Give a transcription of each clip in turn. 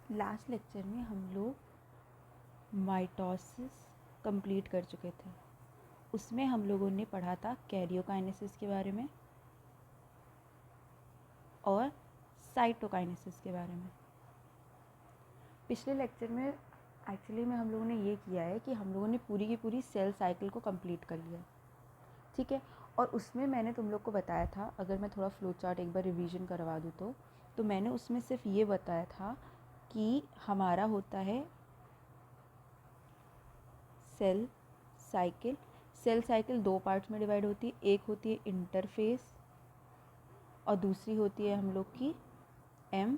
Last lecture में हम लोग माइटोसिस कंप्लीट कर चुके थे। उसमें हम लोगों ने पढ़ा था कैरियोकाइनेसिस के बारे में और साइटोकाइनेसिस के बारे में। पिछले लेक्चर में एक्चुअली में हम लोगों ने ये किया है कि हम लोगों ने पूरी की पूरी सेल साइकिल को कंप्लीट कर लिया, ठीक है। और उसमें मैंने तुम लोग को बताया था, अगर मैं थोड़ा फ्लो चार्ट एक बार रिवीजन करवा दूँ तो मैंने उसमें सिर्फ ये बताया था कि हमारा होता है सेल साइकिल। सेल साइकिल दो पार्ट्स में डिवाइड होती है, एक होती है इंटरफेस और दूसरी होती है हम लोग की एम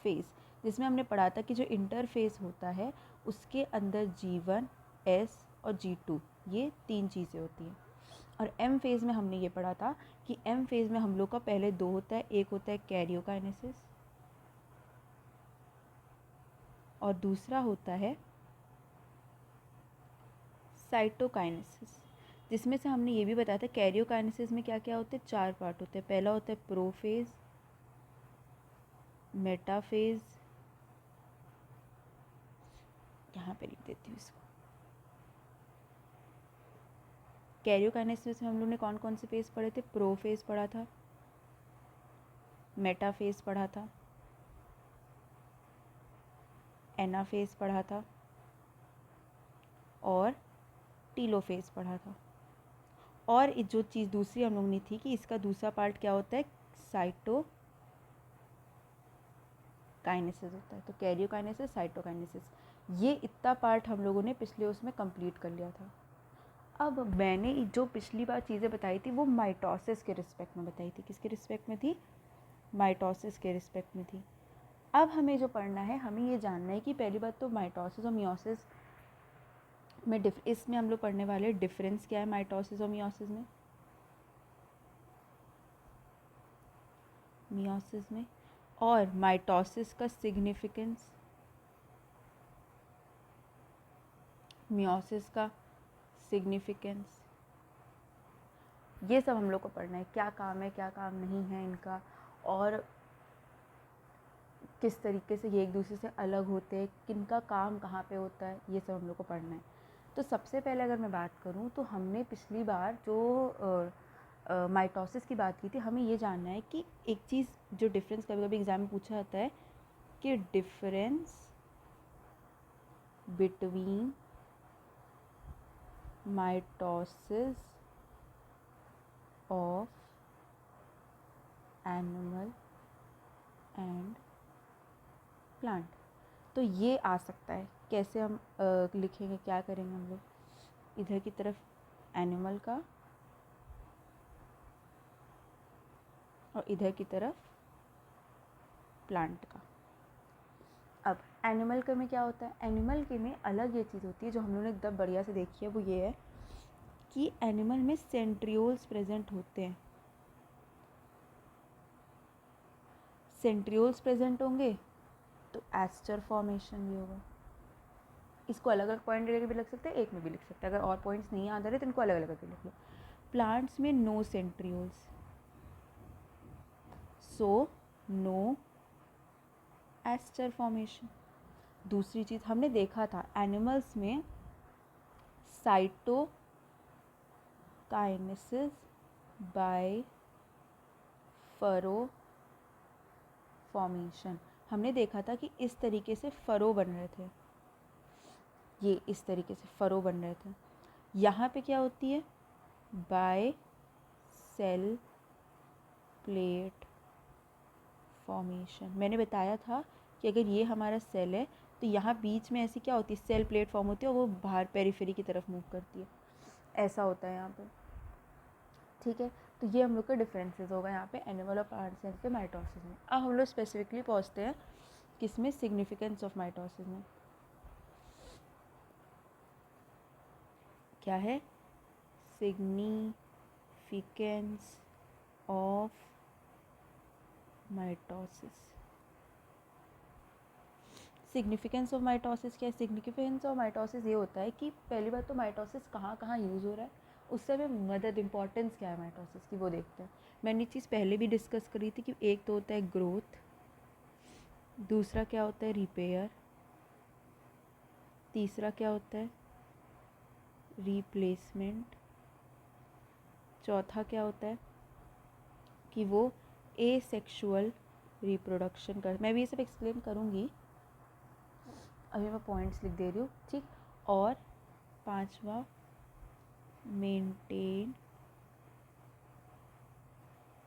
फेस, जिसमें हमने पढ़ा था कि जो इंटरफेस होता है उसके अंदर G1, S और G2 ये तीन चीज़ें होती हैं। और एम फेज़ में हमने ये पढ़ा था कि एम फेज़ में हम लोग का पहले दो होता है, एक होता है कैरियोकाइनेसिस और दूसरा होता है साइटोकाइनेसिस, जिसमें से हमने ये भी बताया था कैरियोकाइनेसिस में क्या क्या होते हैं, चार पार्ट होते हैं। पहला होता है प्रोफेज, मेटाफेज, यहाँ पे लिख देती हूँ इसको। कैरियोकाइनेसिस में हम लोग ने कौन कौन से फेज पढ़े थे, प्रोफेज पढ़ा था, मेटाफेज पढ़ा था, एनाफेज पढ़ा था और टीलोफेज पढ़ा था। और जो चीज़ दूसरी हम लोग ने थी कि इसका दूसरा पार्ट क्या होता है, साइटोकाइनेसिस होता है। तो कैरियोकाइनेसिस, साइटोकाइनेसिस, ये इतना पार्ट हम लोगों ने पिछले उसमें कंप्लीट कर लिया था। अब मैंने जो पिछली बार चीज़ें बताई थी वो माइटोसिस के रिस्पेक्ट में बताई थी। किसके रिस्पेक्ट में थी, माइटोसिस के रिस्पेक्ट में थी। अब हमें जो पढ़ना है, हमें ये जानना है कि पहली बात तो माइटोसिस और मियोसिस में इसमें हम लोग पढ़ने वाले डिफरेंस क्या है माइटोसिस और मियोसिस में। मियोसिस में और माइटोसिस का सिग्निफिकेंस, मियोसिस का सिग्निफिकेंस, ये सब हम लोग को पढ़ना है। क्या काम है, क्या काम नहीं है इनका, और किस तरीके से ये एक दूसरे से अलग होते हैं, किनका काम कहाँ पे होता है, ये सब हम लोग को पढ़ना है। तो सबसे पहले अगर मैं बात करूँ तो हमने पिछली बार जो माइटोसिस की बात की थी, हमें ये जानना है कि एक चीज़ जो डिफरेंस कभी कभी एग्जाम में पूछा जाता है कि difference between mitosis of animal and plant. तो ये आ सकता है, कैसे हम लिखेंगे, क्या करेंगे हम लोग, इधर की तरफ एनिमल का और इधर की तरफ प्लांट का। अब एनिमल के में क्या होता है, एनिमल के में अलग ये चीज़ होती है जो हम लोगों ने एकदम बढ़िया से देखी है, वो ये है कि एनिमल में सेंट्रियोल्स प्रेजेंट होते हैं। सेंट्रियोल्स प्रेजेंट होंगे तो एस्टर फॉर्मेशन भी होगा। इसको अलग अलग पॉइंट लेके भी लिख सकते हैं, एक में भी लिख सकते हैं। अगर और पॉइंट्स नहीं याद आ रहे तो इनको अलग अलग करके लिख लो। प्लांट्स में no centrioles, so no aster formation. दूसरी चीज़ हमने देखा था एनिमल्स में साइटोकाइनेसिस बाय फरो फॉर्मेशन। हमने देखा था कि इस तरीके से फरो बन रहे थे, ये इस तरीके से फरो बन रहे थे। यहाँ पे क्या होती है, बाय सेल प्लेट फॉर्मेशन। मैंने बताया था कि अगर ये हमारा सेल है तो यहाँ बीच में ऐसी क्या होती है, सेल प्लेट फॉर्म होती है और वो बाहर पेरिफेरी की तरफ मूव करती है, ऐसा होता है यहाँ पे, ठीक है। तो ये हम लोग का डिफरेंसेस होगा यहाँ पे एनिमल और प्लांट सेल के माइटोसिस में। अब हम लोग स्पेसिफिकली पहुँचते हैं किसमें, सिग्निफिकेंस ऑफ माइटोसिस में। क्या है, significance of mitosis. Significance of mitosis क्या है, सिग्निफिकेंस ऑफ माइटोसिस ये होता है कि पहली बात तो माइटोसिस कहाँ कहाँ यूज़ हो रहा है, उससे हमें मदद, इंपॉर्टेंस क्या है माइटोसिस की, वो देखते हैं। मैंने ये चीज़ पहले भी डिस्कस करी थी कि एक तो होता है ग्रोथ, दूसरा क्या होता है, रिपेयर। तीसरा क्या होता है, रिप्लेसमेंट। चौथा क्या होता है कि वो एसेक्सुअल रिप्रोडक्शन कर, मैं भी ये सब एक्सप्लेन करूँगी, अभी मैं पॉइंट्स लिख दे रही हूँ, ठीक। और पांचवा, maintain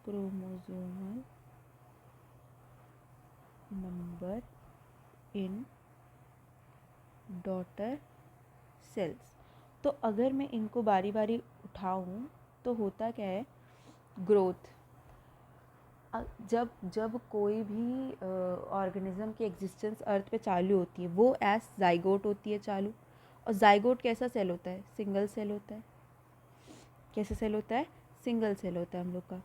chromosomal number in daughter cells. तो अगर मैं इनको बारी बारी उठाऊँ तो होता क्या है, ग्रोथ। जब जब कोई भी ऑर्गेनिज्म की एग्जिस्टेंस अर्थ पे चालू होती है वो एज जाइगोट होती है चालू। और जाइगोट कैसा सेल होता है, सिंगल सेल होता है। कैसा सेल होता है, सिंगल सेल होता है हम लोग का।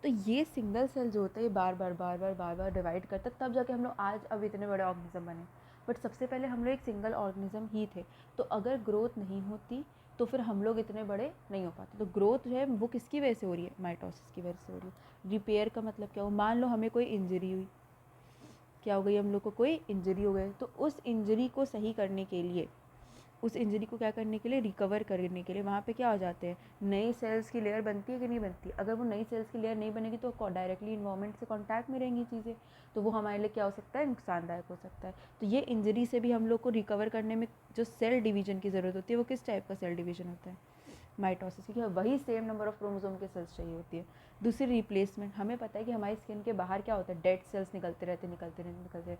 तो ये सिंगल सेल जो होता है ये बार बार डिवाइड करता है, तब जाके हम लोग आज अब इतने बड़े ऑर्गेनिज्म बने। बट सबसे पहले हम लोग एक सिंगल ऑर्गेनिज्म ही थे। तो अगर ग्रोथ नहीं होती तो फिर हम लोग इतने बड़े नहीं हो पाते। तो ग्रोथ जो है वो किसकी वजह से हो रही है, माइटोसिस की वजह से हो रही है। रिपेयर का मतलब क्या हो, मान लो हमें कोई इंजरी हुई, क्या हो गई, हम लोग को कोई इंजरी हो गई, तो उस इंजरी को सही करने के लिए, उस इंजरी को क्या करने के लिए, रिकवर करने के लिए वहाँ पे क्या हो जाते हैं, नई सेल्स की लेयर बनती है कि नहीं बनती। अगर वो नई सेल्स की लेयर नहीं बनेगी तो डायरेक्टली इन्वायरमेंट से कांटेक्ट में रहेंगी चीज़ें, तो वो हमारे लिए क्या हो सकता है, नुकसानदायक हो सकता है। तो ये इंजरी से भी हम लोग को रिकवर करने में जो सेल डिवीजन की ज़रूरत होती है वो किस टाइप का सेल डिवीजन होता है, माइटोसिस, क्योंकि वही सेम नंबर ऑफ क्रोमोसोम के सेल्स चाहिए होती है। दूसरी, रिप्लेसमेंट। हमें पता है कि हमारी स्किन के बाहर क्या होता है, डेड सेल्स निकलते रहते।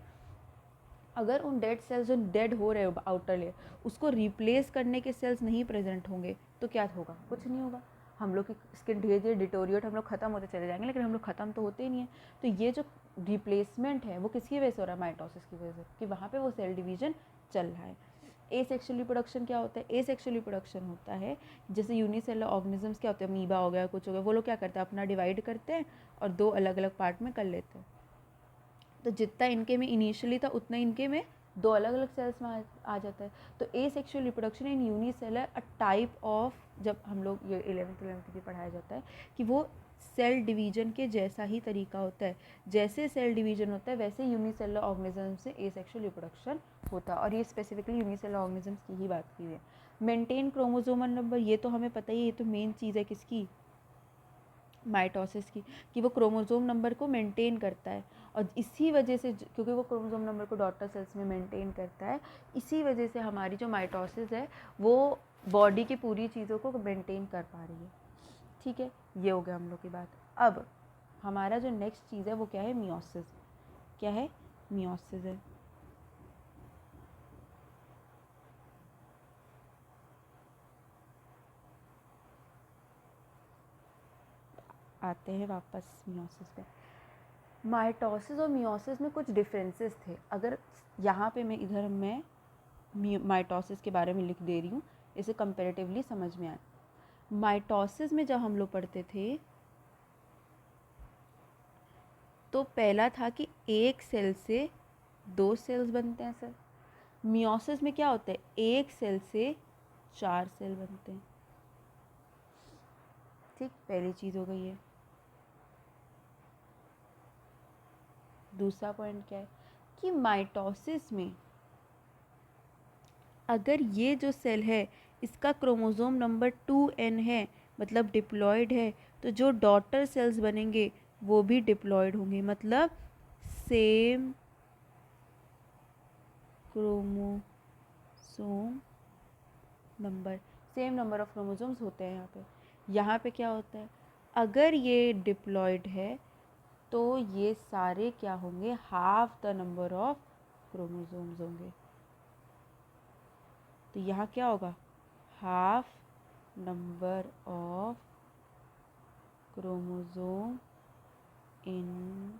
अगर उन डेड सेल्स जो डेड हो रहे हो आउटर लेयर, उसको रिप्लेस करने के सेल्स नहीं प्रेजेंट होंगे तो क्या होगा, कुछ नहीं होगा। हम लोग की स्किन धीरे धीरे डिटोरिएट, हम लोग ख़त्म होते चले जाएंगे, लेकिन हम लोग ख़त्म तो होते ही नहीं है। तो ये जो रिप्लेसमेंट है वो किसकी वजह से हो रहा है, माइटोसिस की वजह से, कि वहाँ पे वो सेल डिवीजन चल रहा है। एसेक्सुअल रिप्रोडक्शन क्या होता है, एसेक्सुअल रिप्रोडक्शन होता है जैसे यूनिसेलुलर ऑर्गेनिजम्स क्या होते हैं, अमीबा हो गया, कुछ हो गया, वो लोग क्या करते हैं, अपना डिवाइड करते हैं और दो अलग अलग पार्ट में कर लेते हैं। तो जितना इनके में इनिशियली था उतना इनके में दो अलग अलग सेल्स में आ जाता है। तो asexual reproduction in unicellular a type of, जब हम लोग ये 11th भी पढ़ाया जाता है कि वो सेल डिवीजन के जैसा ही तरीका होता है। जैसे सेल डिवीजन होता है वैसे यूनिसेलर ऑर्गेनिज्म से एसेक्सुअल रिप्रोडक्शन होता है। और ये स्पेसिफिकली यूनिसेलर ऑर्गेनिजम्स की ही बात की है। मेंटेन क्रोमोसोमल नंबर, ये तो हमें पता ही है, ये तो मेन चीज़ है किसकी, माइटोसिस की, कि वो क्रोमोसोम नंबर को मेंटेन करता है। और इसी वजह से, क्योंकि वो क्रोमोसोम नंबर को डॉटर सेल्स में मेंटेन करता है, इसी वजह से हमारी जो माइटोसिस है वो बॉडी की पूरी चीज़ों को मेंटेन कर पा रही है। ठीक है, ये हो गया हम लोग की बात। अब हमारा जो नेक्स्ट चीज़ है वो क्या है, मियोसिस। क्या है, मियोसिस है। आते हैं वापस मियोसिस पे। माइटोसिस और मियोसिस में कुछ डिफरेंसेस थे। अगर यहाँ पे मैं माइटोसिस के बारे में लिख दे रही हूँ, इसे कंपैरेटिवली समझ में आए। माइटोसिस में जब हम लोग पढ़ते थे तो पहला था कि एक सेल से दो सेल्स बनते हैं सर। मियोसिस में क्या होता है, एक सेल से चार सेल बनते हैं। ठीक, पहली चीज़ हो गई है। दूसरा पॉइंट क्या है कि माइटोसिस में अगर ये जो सेल है इसका क्रोमोसोम नंबर 2n है, मतलब डिप्लॉयड है, तो जो डॉटर सेल्स बनेंगे वो भी डिप्लॉयड होंगे, मतलब same chromosome number, same number of chromosomes होते हैं यहाँ पे। यहाँ पे क्या होता है, अगर ये डिप्लॉयड है तो ये सारे क्या होंगे, half the number of chromosomes होंगे। तो यहाँ क्या होगा, half number of chromosome in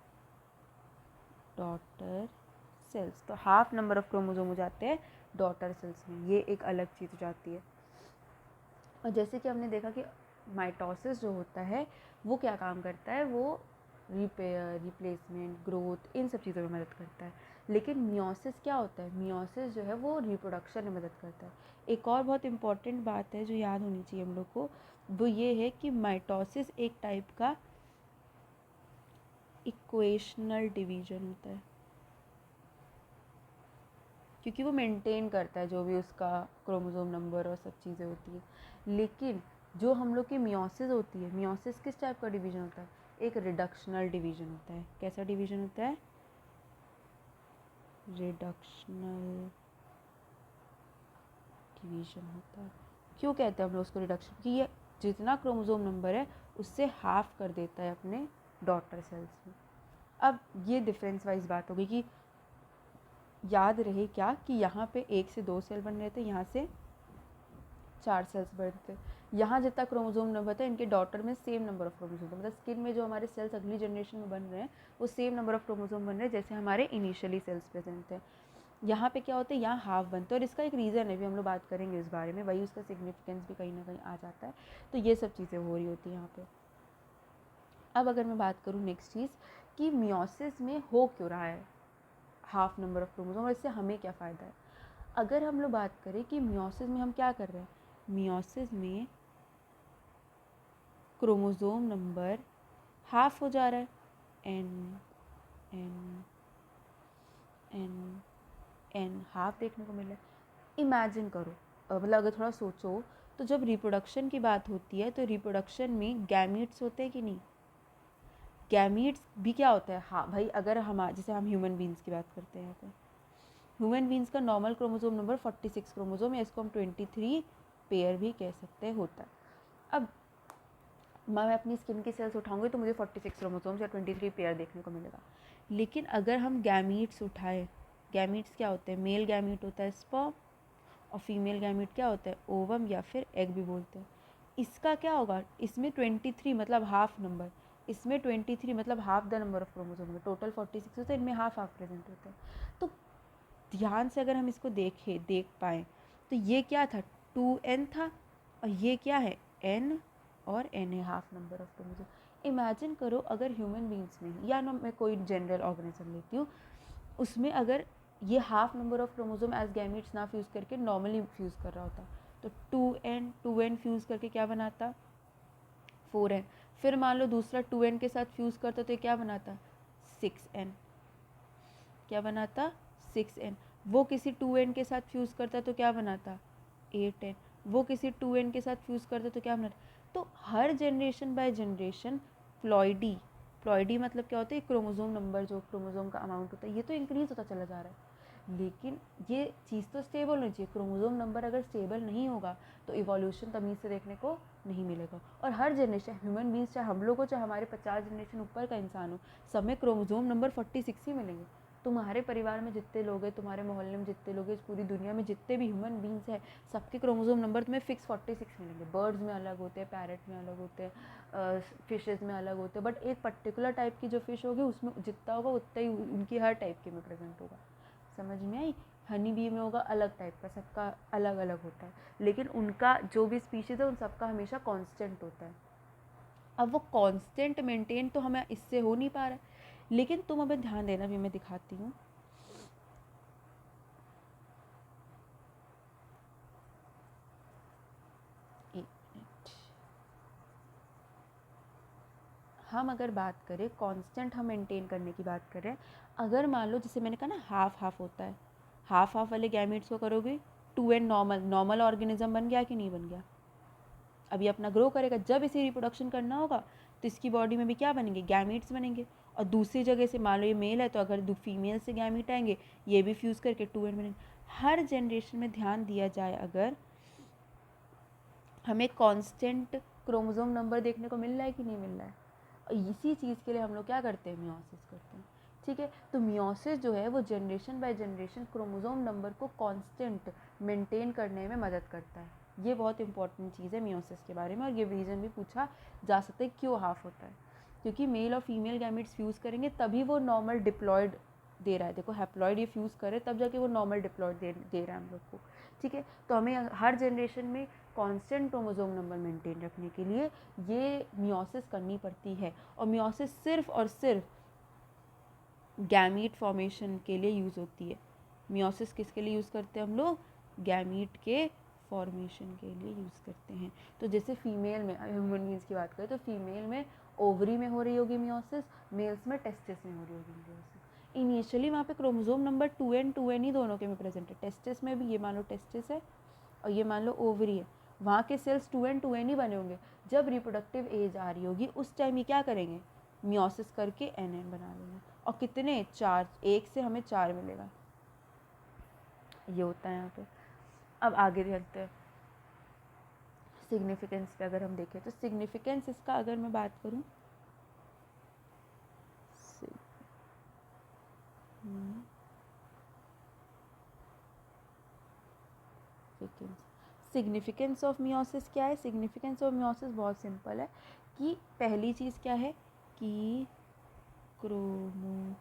daughter cells. तो हाफ नंबर ऑफ क्रोमोसोम हो जाते हैं डॉटर सेल्स में, ये एक अलग चीज़ हो जाती है। और जैसे कि हमने देखा कि माइटोसिस जो होता है वो क्या काम करता है, वो रिपेयर, रिप्लेसमेंट, ग्रोथ, इन सब चीज़ों में मदद करता है। लेकिन मियोसिस क्या होता है, मियोसिस जो है वो रिप्रोडक्शन में मदद करता है। एक और बहुत इंपॉर्टेंट बात है जो याद होनी चाहिए हम लोग को, वो ये है कि माइटोसिस एक टाइप का इक्वेशनल डिवीजन होता है, क्योंकि वो मेंटेन करता है जो भी उसका क्रोमोसोम नंबर और सब चीज़ें होती है। लेकिन जो हम लोग की मियोसिस होती है, मियोसिस किस टाइप का डिवीजन होता है? एक रिडक्शनल डिवीजन होता है। कैसा डिवीजन होता है? रिडक्शनल डिवीजन होता है। क्यों कहते हैं हम लोग उसको रिडक्शन? कि ये जितना क्रोमोसोम नंबर है उससे हाफ कर देता है अपने डॉटर सेल्स में। अब ये डिफरेंस वाइज बात होगी कि याद रहे क्या कि यहाँ पे 1 से 2 सेल बन रहे थे, यहाँ से 4 सेल्स बनते थे। यहाँ जितना क्रोमोसोम नंबर था इनके डॉटर में सेम नंबर ऑफ क्रोमोसोम था, मतलब स्किन में जो हमारे सेल्स अगली जनरेशन में बन रहे हैं वो सेम नंबर ऑफ क्रोमोसोम बन रहे हैं जैसे हमारे इनिशियली सेल्स प्रेजेंट थे। यहाँ पे क्या होता है, यहाँ हाफ बनते हैं और इसका एक रीज़न है, भी हम लोग बात करेंगे इस बारे में, वही उसका सिग्निफिकेंस भी कहीं ना कहीं आ जाता है। तो ये सब चीज़ें हो रही होती हैं यहाँ पे। अब अगर मैं बात करूँ नेक्स्ट चीज़ कि मियोसिस में हो क्यों रहा है हाफ नंबर ऑफ क्रोमोसोम और इससे हमें क्या फ़ायदा है। अगर हम लोग बात करें कि मियोसिस में हम क्या कर रहे हैं, मियोसिस में क्रोमोसोम नंबर हाफ हो जा रहा है, N N N N half देखने को मिल रहा है। इमेजिन करो, मतलब अगर थोड़ा सोचो तो जब रिप्रोडक्शन की बात होती है तो रिप्रोडक्शन में गैमीट्स होते हैं कि नहीं? गैमीट्स भी क्या होता है? हाँ भाई, अगर हम जैसे हम ह्यूमन बींग्स की बात करते हैं, यहाँ पे ह्यूमन बींग्स का नॉर्मल क्रोमोसोम नंबर 46 क्रोमोसोम या इसको हम 23 पेयर भी कह सकते हैं होता है। अब मैं अपनी स्किन की सेल्स उठाऊंगी तो मुझे 46 क्रोमोसोम्स या 23 पेयर देखने को मिलेगा। लेकिन अगर हम गैमीट्स उठाएं, गैमीट्स क्या होते हैं? मेल गैमीट होता है स्पर्म और फीमेल गैमीट क्या होता है? ओवम या फिर एग भी बोलते हैं। इसका क्या होगा? इसमें 23 मतलब हाफ नंबर, इसमें 23 मतलब half the number of chromosome, total 46 होते हैं, इनमें हाफ हाफ प्रेजेंट होते हैं। तो ध्यान से अगर हम इसको देख पाएँ तो ये क्या था? 2n था और ये क्या है? n और n है half number of chromosome. Imagine करो अगर ह्यूमन बींग्स में या ना मैं कोई जनरल ऑर्गेनिज्म लेती हूँ, उसमें अगर ये half number of chromosome as gametes ना फ्यूज़ करके नॉर्मली फ्यूज़ कर रहा होता तो 2n फ्यूज़ करके क्या बनाता? 4n। फिर मान लो दूसरा 2n के साथ फ्यूज़ करता तो क्या बनाता? 6n। क्या बनाता? 6n। वो किसी 2n के साथ फ्यूज़ करता तो क्या बनाता? 8n। वो किसी 2n के साथ फ्यूज़ करता तो क्या बनाता? तो हर जनरेशन बाय जनरेशन प्लॉइडी मतलब क्या होता है? क्रोमोसोम नंबर, जो क्रोमोसोम का अमाउंट होता है ये तो इंक्रीज़ होता चला जा रहा है। लेकिन ये चीज़ तो स्टेबल होनी चाहिए। क्रोमोसोम नंबर अगर स्टेबल नहीं होगा तो इवोल्यूशन तमीज़ से देखने को नहीं मिलेगा। और हर जनरेशन, ह्यूमन बींग्स चाहे हम लोग हो चाहे हमारे 50 जनरेशन ऊपर का इंसान हो, सब में क्रोमोसोम नंबर 46 ही मिलेंगे। तुम्हारे परिवार में जितने लोग हैं, तुम्हारे मोहल्ले में जितने लोग हैं, पूरी दुनिया में जितने भी ह्यूमन बींग्स हैं, सबके क्रोमोसोम नंबर तुम्हें फिक्स 46 मिलेंगे। बर्ड्स में अलग होते हैं, पैरट में अलग होते हैं, फिशेज़ में अलग होते हैं, बट एक पर्टिकुलर टाइप की जो फिश होगी उसमें जितना होगा उतना ही उनकी हर टाइप के में प्रेजेंट होगा। समझ में आई? हनी बी में होगा अलग टाइप का, सबका अलग अलग होता है, लेकिन उनका जो भी स्पीशीज़ है उन सबका हमेशा कांस्टेंट होता है। अब वो कांस्टेंट मेंटेन तो हमें इससे हो नहीं पा रहा है, लेकिन तुम अभी ध्यान देना, भी मैं दिखाती हूँ। एक मिनट। हम अगर बात करें कांस्टेंट हम मेंटेन करने की बात करें, अगर मान लो जैसे मैंने कहा ना हाफ हाफ होता है, हाफ हाफ वाले गैमेट्स को करोगे 2n नॉर्मल ऑर्गेनिज्म बन गया कि नहीं बन गया? अभी अपना ग्रो करेगा, जब इसे रिप्रोडक्शन करना होगा तो इसकी बॉडी में भी क्या बनेंगे? गैमीट्स बनेंगे। और दूसरी जगह से मान लो ये मेल है तो अगर फीमेल से गैमीट आएंगे, ये भी फ्यूज़ करके 2n बनेंगे। हर जनरेशन में ध्यान दिया जाए, अगर हमें कांस्टेंट क्रोमोसोम नंबर देखने को मिल रहा है कि नहीं मिल रहा है? और इसी चीज़ के लिए हम लोग क्या करते हैं? मियोसिस करते हैं। ठीक है, तो मियोसिस जो है वो generation by generation chromosome number को कांस्टेंट मेंटेन करने में मदद करता है। ये बहुत इंपॉर्टेंट चीज़ है मियोसिस के बारे में, और ये रीज़न भी पूछा जा सकता है क्यों हाफ होता है, क्योंकि मेल और फीमेल गैमेट्स फ्यूज़ करेंगे तभी वो नॉर्मल डिप्लॉयड दे रहा है। देखो हैप्लॉयड ये फ्यूज़ करे तब जाके वो नॉर्मल डिप्लॉयड दे रहा है हम लोग को। ठीक है, तो हमें हर जनरेशन में कांस्टेंट क्रोमोसोम नंबर मेंटेन रखने के लिए ये मियोसिस करनी पड़ती है। और मियोसिस सिर्फ और सिर्फ गैमीट फॉर्मेशन के लिए यूज़ होती है। मियोसिस किसके लिए यूज़ करते हैं हम लोग? गैमीट के फॉर्मेशन के लिए यूज़ करते हैं। तो जैसे फीमेल में, ह्यूमन बींग्स की बात करें तो फीमेल में ओवरी में हो रही होगी मियोसिस, मेल्स में टेस्टिस में हो रही होगी मियोसिस। इनिशियली वहाँ पे क्रोमोसोम नंबर 2n ही दोनों के में प्रेजेंट है। टेस्टिस में भी ये मान लो टेस्टिस है और ये मान लो ओवरी है, वहाँ के सेल्स 2n ही बने होंगे। जब रिप्रोडक्टिव एज आ रही होगी उस टाइम ये क्या करेंगे, मियोसिस करके nn बना लेंगे। और कितने, 4, 1 से हमें 4 मिलेगा, ये होता है यहाँ पे। अब आगे चलते हैं सिग्निफिकेंस पे। अगर हम देखें तो सिग्निफिकेंस इसका अगर मैं बात करूँ, सिग्निफिकेंस ऑफ मियोसिस क्या है? सिग्निफिकेंस ऑफ मियोसिस बहुत सिंपल है कि पहली चीज़ क्या है कि क्रोमोसोम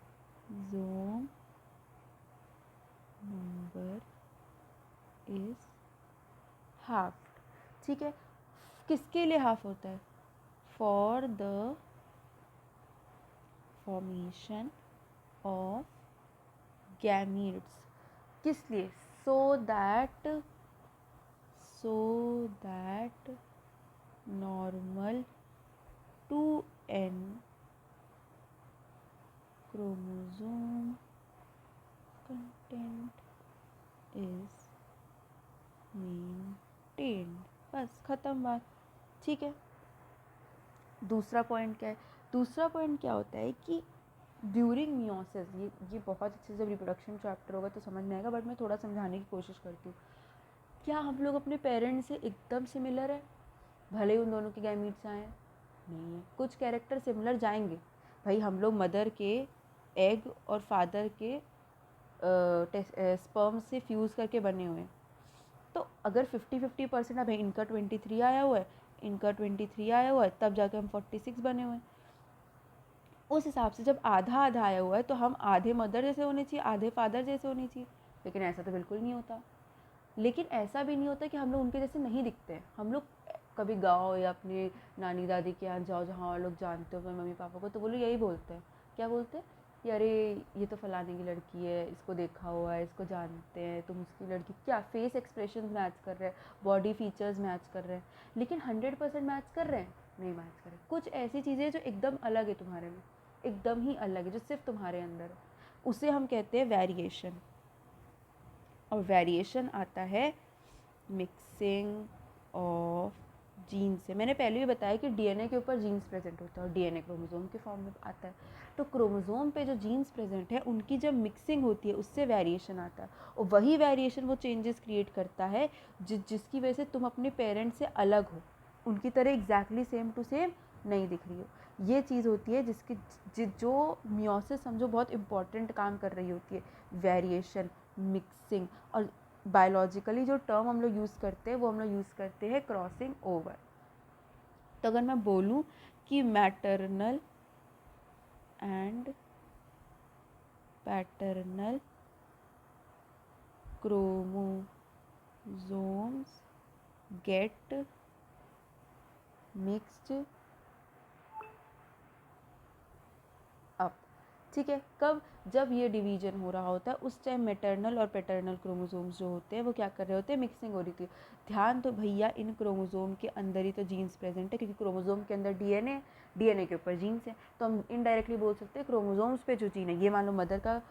नंबर इज हाफ। ठीक है, किसके लिए हाफ होता है? For the formation of gametes. किस लिए? So that normal 2n chromosome content is maintained. बस खत्म बात। ठीक है, दूसरा पॉइंट क्या है? दूसरा पॉइंट क्या होता है कि ड्यूरिंग मियोसिस, ये बहुत अच्छे से जब रिप्रोडक्शन चैप्टर होगा तो समझ में आएगा, बट मैं थोड़ा समझाने की कोशिश करती हूँ। क्या हम लोग अपने पेरेंट्स से एकदम सिमिलर है? भले ही उन दोनों के गैमीट्स आए, नहीं है। कुछ कैरेक्टर सिमिलर जाएंगे। भाई हम लोग मदर के एग और फादर के स्पर्म से फ्यूज़ करके बने हुए हैं। तो अगर 50-50% अब इनका 23 आया हुआ है, इनका 23 आया हुआ है, तब जाके हम 46 बने हुए हैं। उस हिसाब से जब आधा आधा आया हुआ है तो हम आधे मदर जैसे होने चाहिए, आधे फादर जैसे होने चाहिए। लेकिन ऐसा तो बिल्कुल नहीं होता। लेकिन ऐसा भी नहीं होता कि हम लोग उनके जैसे नहीं दिखते हैं। हम लोग कभी गाँव या अपने नानी दादी के यहाँ जाओ जहाँ और लोग जानते हो अपने मम्मी पापा को, तो वो लोग यही बोलते हैं। क्या बोलते हैं कि अरे ये तो फलाने की लड़की है, इसको देखा हुआ है, इसको जानते हैं, तुम उसकी लड़की। क्या फेस एक्सप्रेशन मैच कर रहे हैं, बॉडी फीचर्स मैच कर रहे हैं, लेकिन 100% मैच कर रहे हैं? नहीं मैच कर रहे। कुछ ऐसी चीज़ें जो एकदम अलग है तुम्हारे में, एकदम ही अलग है, जो सिर्फ तुम्हारे अंदर है, उसे हम कहते हैं वेरिएशन। और वेरिएशन आता है मिक्सिंग ऑफ जीन से। मैंने पहले भी बताया कि डीएनए के ऊपर जीन्स प्रेजेंट होता है और डीएनए क्रोमोसोम के फॉर्म में आता है। तो क्रोमोसोम पे जो जीन्स प्रेजेंट है उनकी जब मिक्सिंग होती है उससे वेरिएशन आता है, और वही वेरिएशन वो चेंजेस क्रिएट करता है जिसकी वजह से तुम अपने पेरेंट्स से अलग हो, उनकी तरह एग्जैक्टली सेम टू सेम नहीं दिख रही हो। ये चीज़ होती है जिसकी जो मियोसिस समझो बहुत इंपॉर्टेंट काम कर रही होती है, वेरिएशन, मिक्सिंग। और बायोलॉजिकली जो टर्म हम लोग यूज़ करते हैं वो हम लोग यूज़ करते हैं क्रॉसिंग ओवर। तो अगर मैं बोलूँ कि maternal and paternal chromosomes gate mixed up. ठीक है, कब? जब ये डिवीजन हो रहा होता है उस टाइम मैटरनल और पैटर्नल क्रोमोसोम्स जो होते हैं वो क्या कर रहे होते हैं, मिक्सिंग हो रही थी। ध्यान तो भैया इन क्रोमोसोम के अंदर ही तो जीन्स प्रेजेंट है, क्योंकि क्रोमोसोम के अंदर डीएनए, डीएनए के ऊपर जीन्स है। तो हम इनडायरेक्टली बोल सकते हैं क्रोमोसोम्स पे जो जीन है, ये मान लो मदर का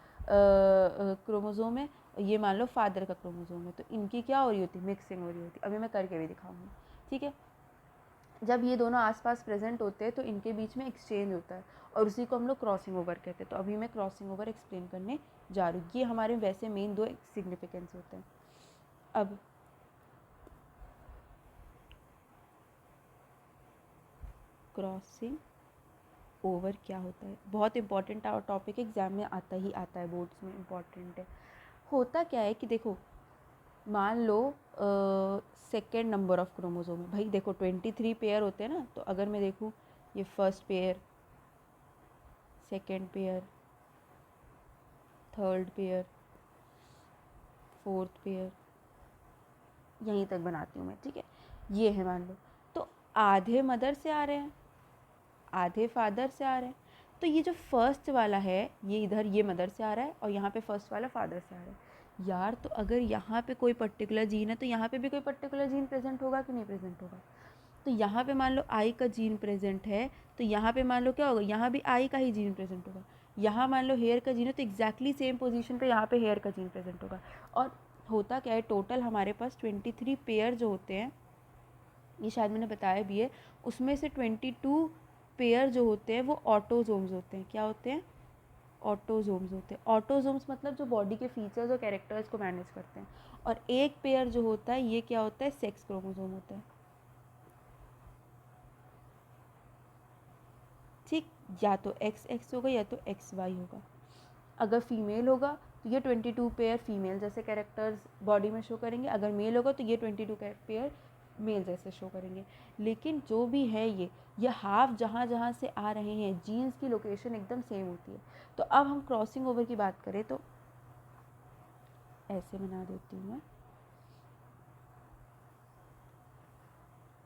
क्रोमोसोम है, ये मान लो फादर का क्रोमोसोम है, तो इनकी क्या हो रही होती, मिक्सिंग हो रही होती। अभी मैं करके भी दिखाऊंगी। ठीक है, जब ये दोनों आसपास प्रेजेंट होते हैं तो इनके बीच में एक्सचेंज होता है और उसी को हम लोग क्रॉसिंग ओवर कहते हैं। तो अभी मैं क्रॉसिंग ओवर एक्सप्लेन करने जा रही हूँ। ये हमारे वैसे मेन 2 सिग्निफिकेंस होते हैं। अब क्रॉसिंग ओवर क्या होता है, बहुत इंपॉर्टेंट टॉपिक, एग्जाम में आता ही आता है, बोर्ड्स में इंपॉर्टेंट है। होता क्या है कि देखो, मान लो सेकेंड नंबर ऑफ क्रोमोसोम है। भाई देखो 23 पेयर होते हैं ना, तो अगर मैं देखूँ ये first pair, second pair, third pair, fourth pair, यहीं तक बनाती हूँ मैं। ठीक है, ये है मान लो, तो आधे मदर से आ रहे हैं, आधे फादर से आ रहे हैं। तो ये जो फर्स्ट वाला है ये इधर ये मदर से आ रहा है और यहाँ पे फर्स्ट वाला फादर से आ रहा है। यार तो अगर यहाँ पे कोई पर्टिकुलर जीन है तो यहाँ पे भी कोई पर्टिकुलर जीन प्रेजेंट होगा कि नहीं प्रेजेंट होगा? तो यहाँ पे मान लो आई का जीन प्रेजेंट है, तो यहाँ पे मान लो क्या होगा, यहाँ भी आई का ही जीन प्रेजेंट होगा। यहाँ मान लो हेयर का जीन है, तो एग्जैक्टली सेम पोजीशन पे यहाँ पे हेयर का जीन प्रेजेंट होगा। और होता क्या है, टोटल हमारे पास 23 पेयर जो होते हैं, ये शायद मैंने बताया भी है, उसमें से 22 पेयर जो होते हैं वो ऑटोजोम्स होते हैं। क्या होते हैं? ऑटोजोम्स होते हैं। ऑटोजोम्स मतलब जो बॉडी के फीचर्स और कैरेक्टर्स को मैनेज करते हैं। और एक पेयर जो होता है ये क्या होता है? सेक्स क्रोमोसोम होता है। ठीक, या तो XX होगा या तो XY होगा। अगर फीमेल होगा तो ये 22 पेयर फीमेल जैसे कैरेक्टर्स बॉडी में शो करेंगे, अगर मेल होगा तो ये 22 पेयर मेल जैसे शो करेंगे। लेकिन जो भी है ये हाफ जहाँ जहाँ से आ रहे हैं, जीन्स की लोकेशन एकदम सेम होती है। तो अब हम क्रॉसिंग ओवर की बात करें तो ऐसे बना देती हूँ मैं,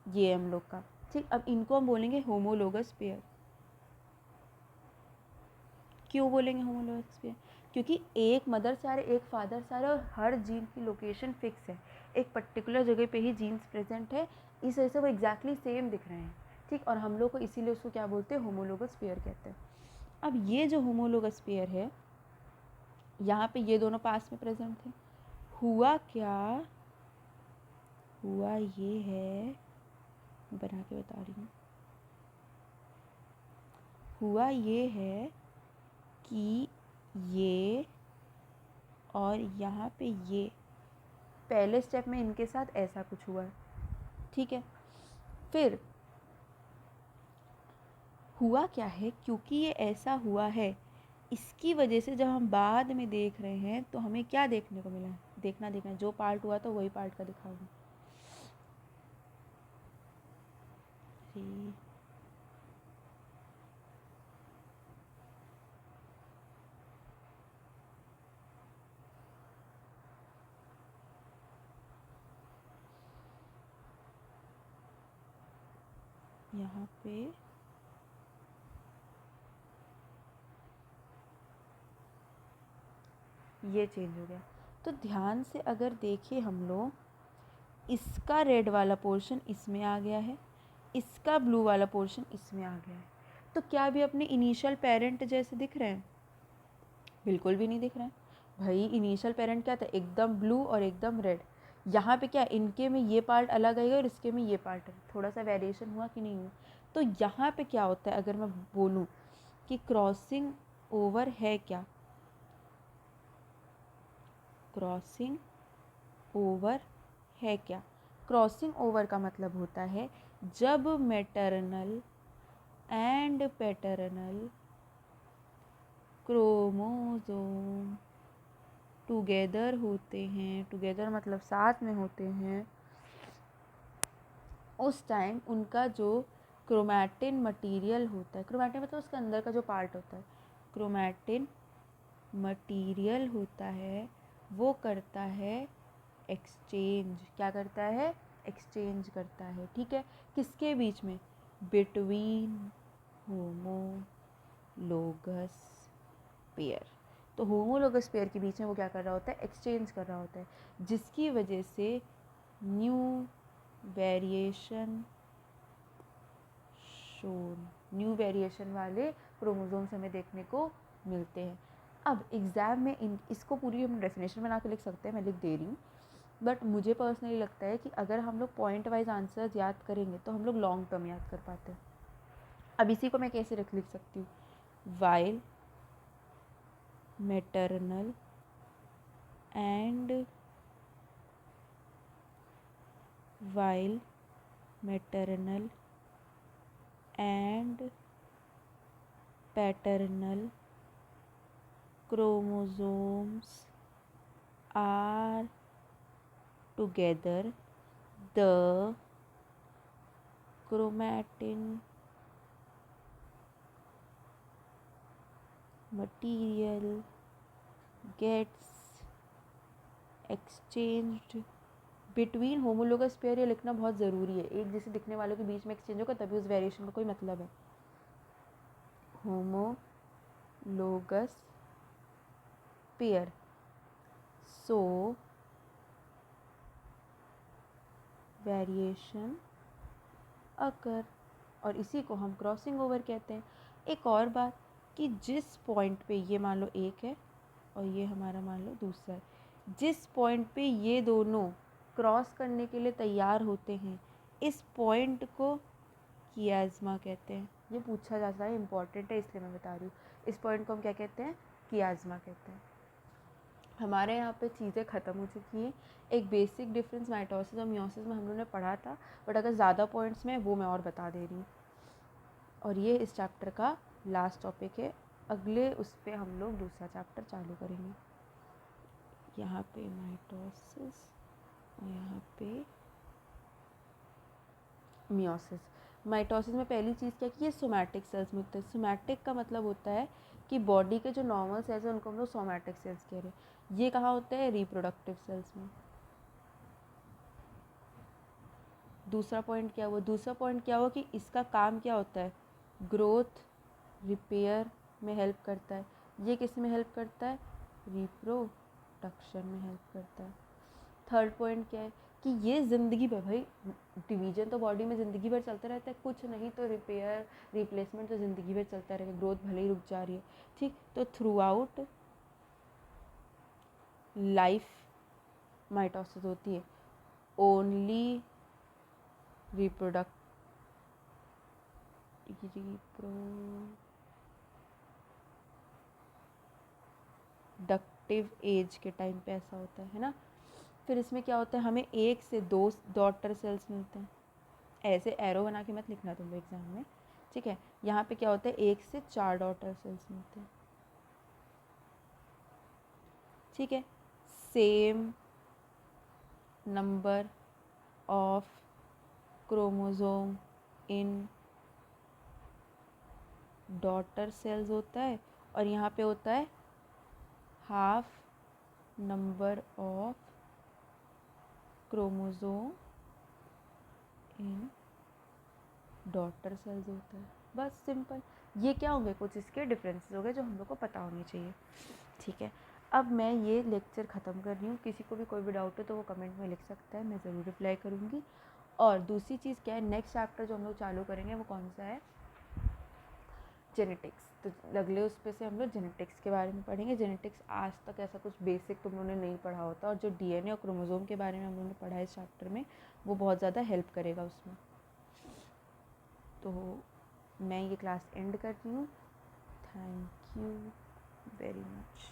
ये हम लोग का। ठीक, अब इनको हम बोलेंगे होमोलोगस पेयर। क्यों बोलेंगे होमोलोगस पेयर? क्योंकि एक मदर से आ रहे, एक फादर से आ रहे, और हर जीन की लोकेशन फिक्स है, एक पर्टिकुलर जगह पे ही जीन्स प्रेजेंट है, इस वजह से वो एग्जैक्टली सेम दिख रहे हैं। ठीक, और हम लोग को इसीलिए उसको क्या बोलते हैं? होमोलोगस पेयर कहते हैं। अब ये जो होमोलोगस पेयर है, यहाँ पे ये दोनों पास में प्रेजेंट थे। हुआ क्या? हुआ ये है, बना के बता रही हूँ। हुआ ये है कि ये और यहाँ पे ये पहले स्टेप में इनके साथ ऐसा कुछ हुआ है। ठीक है, फिर हुआ क्या है, क्योंकि ये ऐसा हुआ है, इसकी वजह से जब हम बाद में देख रहे हैं तो हमें क्या देखने को मिला है? देखना जो पार्ट हुआ था वही पार्ट का दिखाऊंगी। यहाँ पे ये चेंज हो गया। तो ध्यान से अगर देखें हम लोग, इसका रेड वाला पोर्शन इसमें आ गया है, इसका ब्लू वाला पोर्शन इसमें आ गया है। तो क्या भी अपने इनिशियल पेरेंट जैसे दिख रहे हैं? बिल्कुल भी नहीं दिख रहे हैं भाई। इनिशियल पेरेंट क्या था? एकदम ब्लू और एकदम रेड। यहाँ पे क्या, इनके में ये पार्ट अलग आएगा और इसके में ये पार्ट है, थोड़ा सा वेरिएशन हुआ कि नहीं हुआ? तो यहाँ पे क्या होता है, अगर मैं बोलूँ कि क्रॉसिंग ओवर है क्या, क्रॉसिंग ओवर है क्या? क्रॉसिंग ओवर का मतलब होता है जब maternal and paternal chromosome together होते हैं, टुगेदर मतलब साथ में होते हैं, उस टाइम उनका जो क्रोमैटिन मटेरियल होता है, क्रोमैटिन मतलब उसके अंदर का जो पार्ट होता है, क्रोमैटिन मटेरियल होता है, वो करता है एक्सचेंज। क्या करता है? एक्सचेंज करता है। ठीक है, किसके बीच में? Between homologous pair. तो होमोलोगस पेयर के बीच में वो क्या कर रहा होता है? एक्सचेंज कर रहा होता है, जिसकी वजह से new variation shown, new variation वाले क्रोमोसोम्स हमें देखने को मिलते हैं। अब एग्ज़ाम में इसको पूरी हम डेफिनेशन बना के लिख सकते हैं, मैं लिख दे रही हूँ। बट मुझे पर्सनली लगता है कि अगर हम लोग पॉइंट वाइज आंसर्स याद करेंगे तो हम लोग लॉन्ग टर्म याद कर पाते हैं। अब इसी को मैं कैसे लिख सकती हूँ? While maternal and while maternal and paternal chromosomes are together, the chromatin material gets exchanged between homologous pair. ये लिखना बहुत ज़रूरी है, एक जैसे दिखने वालों के बीच में एक्सचेंज होगा तभी उस वेरिएशन का कोई मतलब है। होमोलोगस पेयर, सो वेरिएशन अकर, और इसी को हम क्रॉसिंग ओवर कहते हैं। एक और बात कि जिस पॉइंट पे ये मान लो एक है और ये हमारा मान लो दूसरा है, जिस पॉइंट पे ये दोनों क्रॉस करने के लिए तैयार होते हैं, इस पॉइंट को कियाज़्मा कहते हैं। ये पूछा जाता है, इम्पॉर्टेंट है इसलिए मैं बता रही हूँ। इस पॉइंट को हम क्या कहते हैं? कियाज़्मा कहते हैं। हमारे यहाँ पे चीज़ें ख़त्म हो चुकी हैं। एक बेसिक डिफरेंस माइटोसिस और मियोसिस में हम लोगों ने पढ़ा था, बट अगर ज़्यादा पॉइंट्स में वो मैं और बता दे रही हूँ। और ये इस चैप्टर का लास्ट टॉपिक है। अगले उस पर हम लोग दूसरा चैप्टर चालू करेंगे। यहाँ पे माइटोसिस और यहाँ पे मियोसिस। माइटोसिस में पहली चीज़ क्या कि ये सोमैटिक सेल्स में होता है। सोमैटिक का मतलब होता है कि बॉडी के जो नॉर्मल सेल्स हैं उनको हम लोग सोमैटिक सेल्स कह रहे हैं। ये कहाँ होता है? रिप्रोडक्टिव सेल्स में। दूसरा पॉइंट क्या हुआ? दूसरा पॉइंट क्या हुआ कि इसका काम क्या होता है? ग्रोथ, रिपेयर में हेल्प करता है। ये किस में हेल्प करता है? रिप्रोडक्शन में हेल्प करता है। थर्ड पॉइंट क्या है कि ये ज़िंदगी भर, भाई डिवीजन तो बॉडी में ज़िंदगी भर चलता रहता है, कुछ नहीं तो रिपेयर रिप्लेसमेंट तो ज़िंदगी भर चलता रहेगा, ग्रोथ भले ही रुक जा रही है, ठीक। तो थ्रू आउट लाइफ माइटोसिस होती है। ओनली रिप्रोडक्टिव एज के टाइम पे ऐसा होता है ना। फिर इसमें क्या होता है, हमें 1 से 2 डॉटर सेल्स मिलते हैं। ऐसे एरो बना के मत लिखना तुम एग्जाम में, ठीक है। यहाँ पे क्या होता है, 1 से 4 डॉटर सेल्स मिलते हैं, ठीक है। Same number of chromosome in daughter cells होता है, और यहाँ पे होता है half number of chromosome in daughter cells होता है। बस सिंपल। ये क्या होंगे? कुछ इसके डिफरेंसेस हो गए जो हम लोग को पता होनी चाहिए, ठीक है। अब मैं ये लेक्चर ख़त्म कर रही हूँ। किसी को भी कोई भी डाउट हो तो वो कमेंट में लिख सकता है, मैं ज़रूर रिप्लाई करूँगी। और दूसरी चीज़ क्या है, नेक्स्ट चैप्टर जो हम लोग चालू करेंगे वो कौन सा है? जेनेटिक्स। तो अगले उस पे से हम लोग जेनेटिक्स के बारे में पढ़ेंगे। जेनेटिक्स आज तक ऐसा कुछ बेसिक तुम लोगों ने नहीं पढ़ा होता, और जो डीएनए और क्रोमोसोम के बारे में हम लोगों ने पढ़ा है इस चैप्टर में, वो बहुत ज़्यादा हेल्प करेगा उसमें। तो मैं ये क्लास एंड कर रही हूँ। Thank you very much.